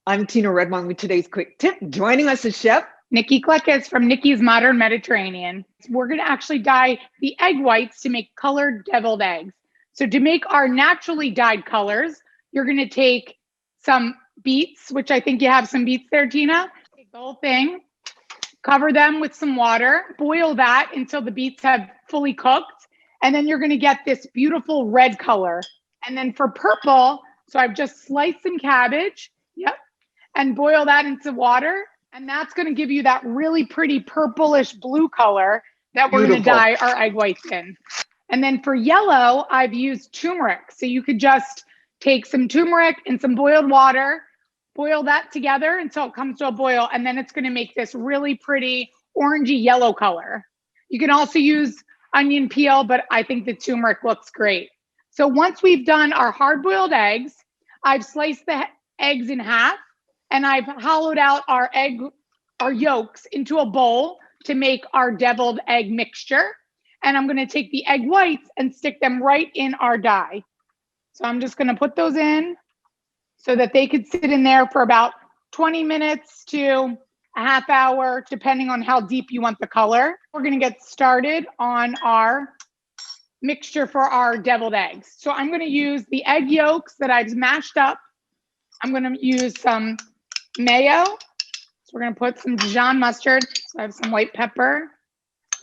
I'm Tina Redmond with today's quick tip. Joining us is Chef Nikki Kleckes from Nikki's Modern Mediterranean. We're going to actually dye the egg whites to make colored deviled eggs. So to make our naturally dyed colors, you're going to take some beets, which I think you have some beets there, Tina. Take the whole thing, cover them with some water, boil that until the beets have fully cooked. And then you're going to get this beautiful red color. And then for purple, so I've just sliced some cabbage, and boil that into water. And that's going to give you that really pretty purplish blue color that we're going to dye our egg whites in. And then for yellow, I've used turmeric. So you could just take some turmeric and some boiled water, boil that together until it comes to a boil. And then it's going to make this really pretty orangey yellow color. You can also use onion peel, but I think the turmeric looks great. So once we've done our hard-boiled eggs, I've sliced the eggs in half and I've hollowed out our yolks into a bowl to make our deviled egg mixture. And I'm going to take the egg whites and stick them right in our dye. So I'm just going to put those in so that they could sit in there for about 20 minutes to a half hour, depending on how deep you want the color. We're going to get started on our mixture for our deviled eggs. So I'm going to use the egg yolks that I've mashed up. I'm going to use some mayo. So we're going to put some Dijon mustard. So I have some white pepper.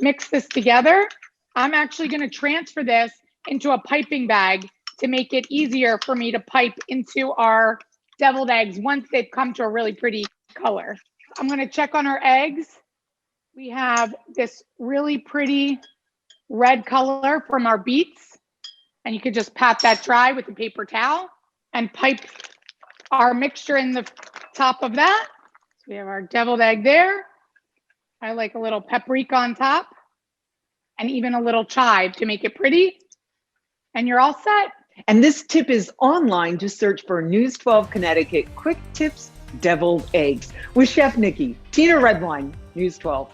Mix this together. I'm actually going to transfer this into a piping bag to make it easier for me to pipe into our deviled eggs once they've come to a really pretty color. I'm going to check on our eggs. We have this really pretty red color from our beets, and you could just pat that dry with a paper towel and pipe our mixture in the top of that. So we have our deviled egg there. I like a little paprika on top and even a little chive to make it pretty, and you're all set. And this tip is online. Just search for News 12 Connecticut Quick Tips Deviled Eggs with Chef Nikki. Tina Redwine, News 12.